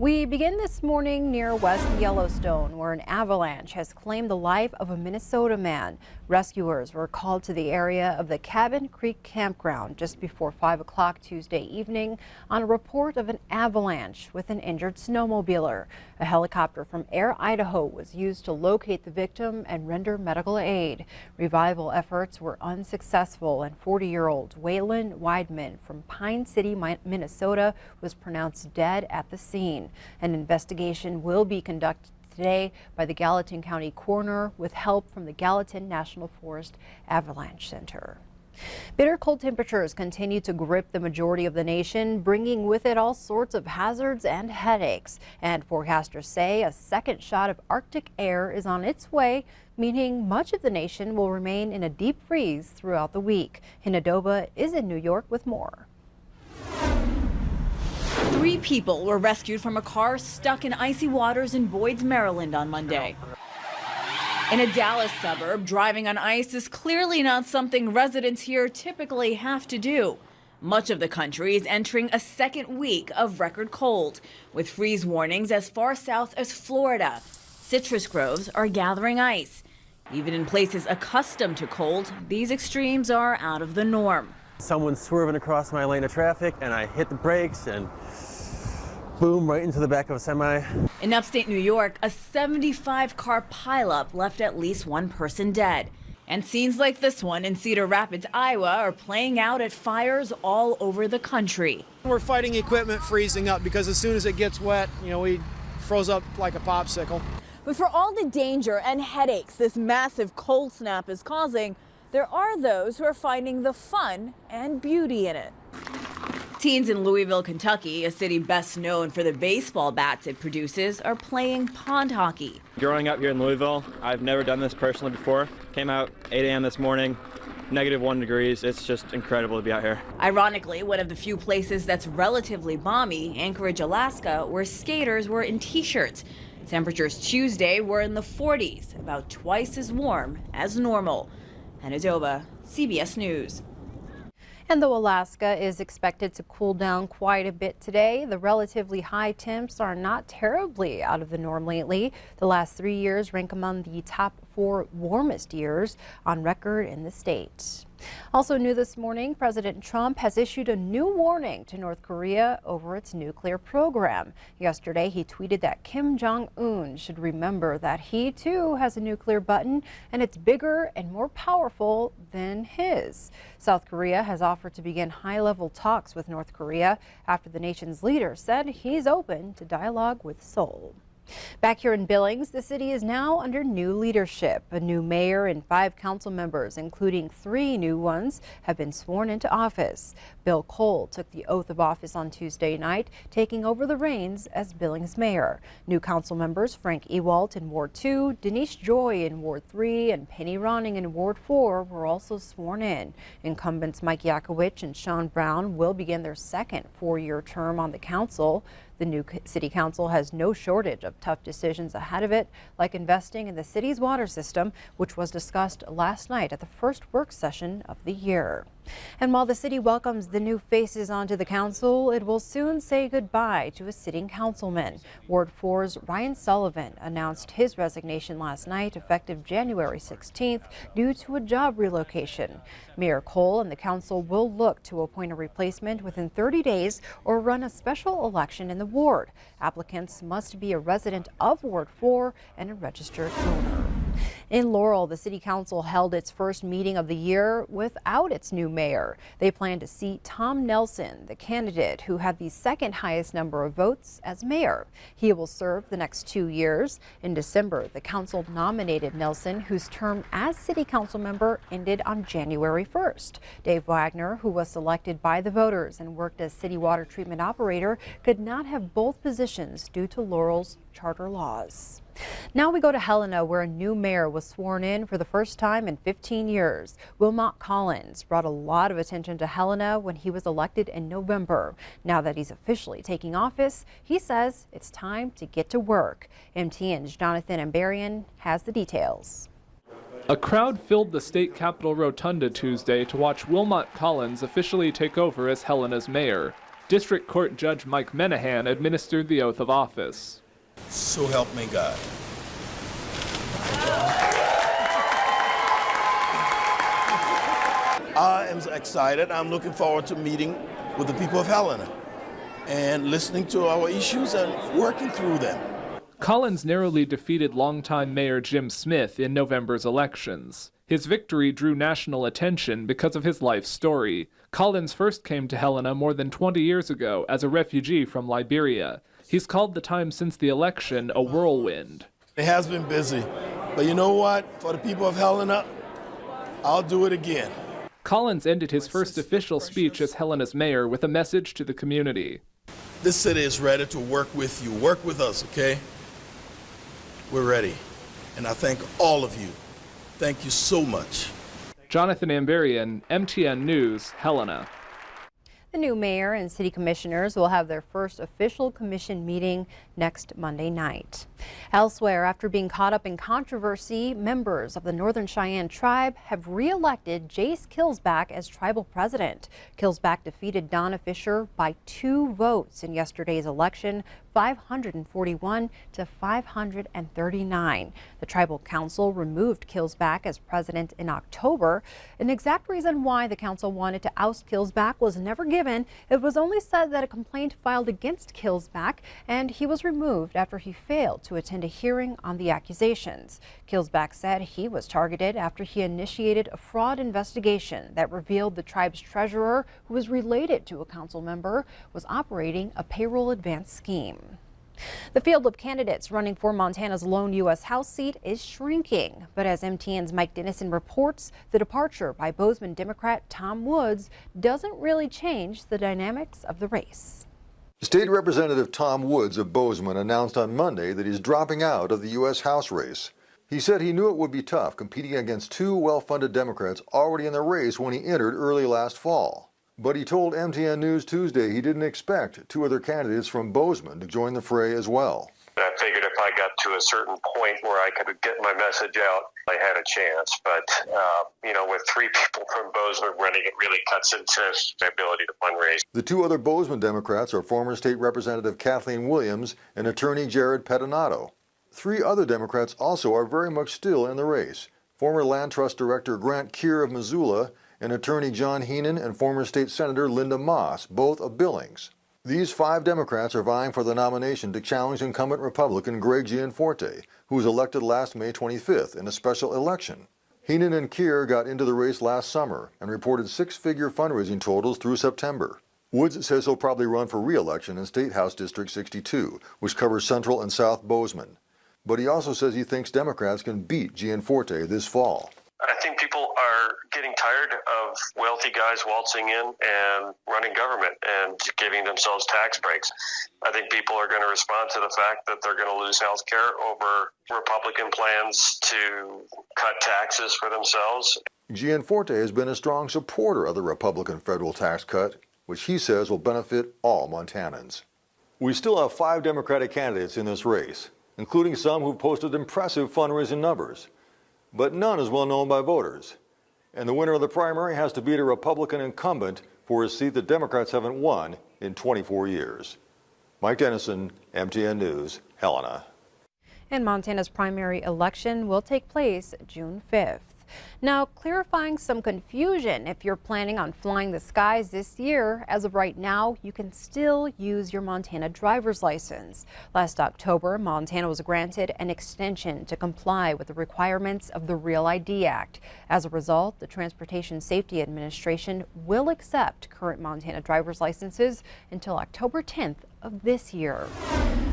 We begin this morning near West Yellowstone, where an avalanche has claimed the life of a Minnesota man. Rescuers were called to the area of the Cabin Creek campground just before 5 o'clock Tuesday evening on a report of an avalanche with an injured snowmobiler. A helicopter from Air Idaho was used to locate the victim and render medical aid. Revival efforts were unsuccessful, and 40-year-old Waylon Weidman from Pine City, Minnesota was pronounced dead at the scene. An investigation will be conducted today by the Gallatin County coroner with help from the Gallatin National Forest Avalanche Center. Bitter cold temperatures continue to grip the majority of the nation, bringing with it all sorts of hazards and headaches. And forecasters say a second shot of Arctic air is on its way, meaning much of the nation will remain in a deep freeze throughout the week. Hinadoba is in New York with more. 3 people were rescued from a car stuck in icy waters in Boyd's, Maryland on Monday. In a Dallas suburb, driving on ice is clearly not something residents here typically have to do. Much of the country is entering a second week of record cold, with freeze warnings as far south as Florida. Citrus groves are gathering ice. Even in places accustomed to cold, these extremes are out of the norm. Someone swerving across my lane of traffic, and I hit the brakes and boom, right into the back of a semi. In upstate New York, a 75-car pileup left at least one person dead. And scenes like this one in Cedar Rapids, Iowa are playing out at fires all over the country. We're fighting equipment freezing up because as soon as it gets wet, we froze up like a popsicle. But for all the danger and headaches this massive cold snap is causing, there are those who are finding the fun and beauty in it. Teens in Louisville, Kentucky, a city best known for the baseball bats it produces, are playing pond hockey. Growing up here in Louisville, I've never done this personally before. Came out 8 a.m. this morning, -1 degrees. It's just incredible to be out here. Ironically, one of the few places that's relatively balmy, Anchorage, Alaska, where skaters were in t-shirts. Temperatures Tuesday were in the 40s, about twice as warm as normal. Hinadoba, CBS News. And though Alaska is expected to cool down quite a bit today, the relatively high temps are not terribly out of the norm lately. The last 3 years rank among the top 4 warmest years on record in the state. Also new this morning, President Trump has issued a new warning to North Korea over its nuclear program. Yesterday, he tweeted that Kim Jong-un should remember that he too has a nuclear button, and it's bigger and more powerful than his. South Korea has offered to begin high-level talks with North Korea after the nation's leader said he's open to dialogue with Seoul. Back here in Billings, the city is now under new leadership. A new mayor and 5 council members, including 3 new ones, have been sworn into office. Bill Cole took the oath of office on Tuesday night, taking over the reins as Billings mayor. New council members Frank Ewalt in Ward 2, Denise Joy in Ward 3, and Penny Ronning in Ward 4 were also sworn in. Incumbents Mike Yakowicz and Sean Brown will begin their second 4-year term on the council. The new city council has no shortage of tough decisions ahead of it, like investing in the city's water system, which was discussed last night at the first work session of the year. And while the city welcomes the new faces onto the council, it will soon say goodbye to a sitting councilman. Ward 4's Ryan Sullivan announced his resignation last night, effective January 16th, due to a job relocation. Mayor Cole and the council will look to appoint a replacement within 30 days or run a special election in the ward. Applicants must be a resident of Ward 4 and a registered owner. In Laurel, the city council held its first meeting of the year without its new mayor. They plan to seat Tom Nelson, the candidate who had the second highest number of votes, as mayor. He will serve the next 2 years. In December, the council nominated Nelson, whose term as city council member ended on January 1st. Dave Wagner, who was selected by the voters and worked as city water treatment operator, could not have both positions due to Laurel's charter laws. Now we go to Helena, where a new mayor was sworn in for the first time in 15 years. Wilmot Collins brought a lot of attention to Helena when he was elected in November. Now that he's officially taking office, he says it's time to get to work. MTM's Jonathan Ambarian has the details. A crowd filled the state capitol rotunda Tuesday to watch Wilmot Collins officially take over as Helena's mayor. District Court Judge Mike Menahan administered the oath of office. So help me God. I am excited. I'm looking forward to meeting with the people of Helena and listening to our issues and working through them. Collins narrowly defeated longtime Mayor Jim Smith in November's elections. His victory drew national attention because of his life story. Collins first came to Helena more than 20 years ago as a refugee from Liberia. He's called the time since the election a whirlwind. It has been busy, but you know what? For the people of Helena, I'll do it again. Collins ended his first official speech as Helena's mayor with a message to the community. This city is ready to work with you. Work with us, okay? We're ready. And I thank all of you. Thank you so much. Jonathan Amberian, MTN News, Helena. The new mayor and city commissioners will have their first official commission meeting next Monday night. Elsewhere, after being caught up in controversy, members of the Northern Cheyenne tribe have re-elected Jace Kilsback as tribal president. Kilsback defeated Donna Fisher by 2 votes in yesterday's election, 541 to 539. The tribal council removed Kilsback as president in October. An exact reason why the council wanted to oust Kilsback was never given. It was only said that a complaint filed against Kilsback and he was removed after he failed to attend a hearing on the accusations. Kilsback said he was targeted after he initiated a fraud investigation that revealed the tribe's treasurer, who was related to a council member, was operating a payroll advance scheme. The field of candidates running for Montana's lone U.S. House seat is shrinking. But as MTN's Mike Dennison reports, the departure by Bozeman Democrat Tom Woods doesn't really change the dynamics of the race. State Representative Tom Woods of Bozeman announced on Monday that he's dropping out of the U.S. House race. He said he knew it would be tough competing against 2 well-funded Democrats already in the race when he entered early last fall. But he told MTN News Tuesday he didn't expect 2 other candidates from Bozeman to join the fray as well. I figured if I got to a certain point where I could get my message out, I had a chance. But, with 3 people from Bozeman running, it really cuts into my ability to fundraise. The 2 other Bozeman Democrats are former State Representative Kathleen Williams and attorney Jared Pettinato. 3 other Democrats also are very much still in the race. Former Land Trust Director Grant Keir of Missoula and attorney John Heenan and former State Senator Linda Moss, both of Billings. These 5 Democrats are vying for the nomination to challenge incumbent Republican Greg Gianforte, who was elected last May 25th in a special election. Heenan and Keir got into the race last summer and reported 6-figure fundraising totals through September. Woods says he'll probably run for re-election in State House District 62, which covers Central and South Bozeman. But he also says he thinks Democrats can beat Gianforte this fall. I think people are getting tired of wealthy guys waltzing in and running government and giving themselves tax breaks. I think people are going to respond to the fact that they're going to lose health care over Republican plans to cut taxes for themselves. Gianforte has been a strong supporter of the Republican federal tax cut, which he says will benefit all Montanans. We still have 5 Democratic candidates in this race, including some who've posted impressive fundraising numbers. But none is well known by voters. And the winner of the primary has to beat a Republican incumbent for a seat that Democrats haven't won in 24 years. Mike Dennison, MTN News, Helena. And Montana's primary election will take place June 5th. Now, clarifying some confusion if you're planning on flying the skies this year. As of right now, you can still use your Montana driver's license. Last October, Montana was granted an extension to comply with the requirements of the Real ID Act. As a result, the Transportation Safety Administration will accept current Montana driver's licenses until October 10th of this year.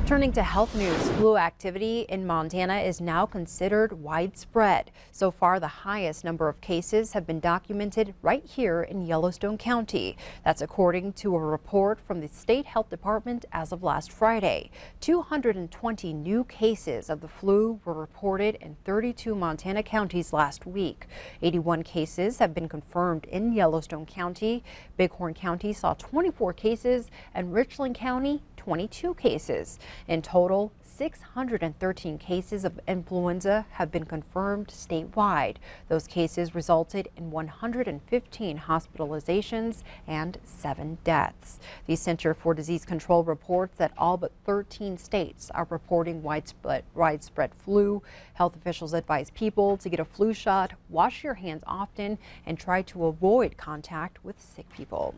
Turning to health news, flu activity in Montana is now considered widespread. So far, the highest number of cases have been documented right here in Yellowstone County. That's according to a report from the State Health Department as of last Friday. 220 new cases of the flu were reported in 32 Montana counties last week. 81 cases have been confirmed in Yellowstone County. Bighorn County saw 24 cases and Richland County 22 cases. In total, 613 cases of influenza have been confirmed statewide. Those cases resulted in 115 hospitalizations and 7 deaths. The Center for Disease Control reports that all but 13 states are reporting widespread flu. Health officials advise people to get a flu shot, wash your hands often, and try to avoid contact with sick people.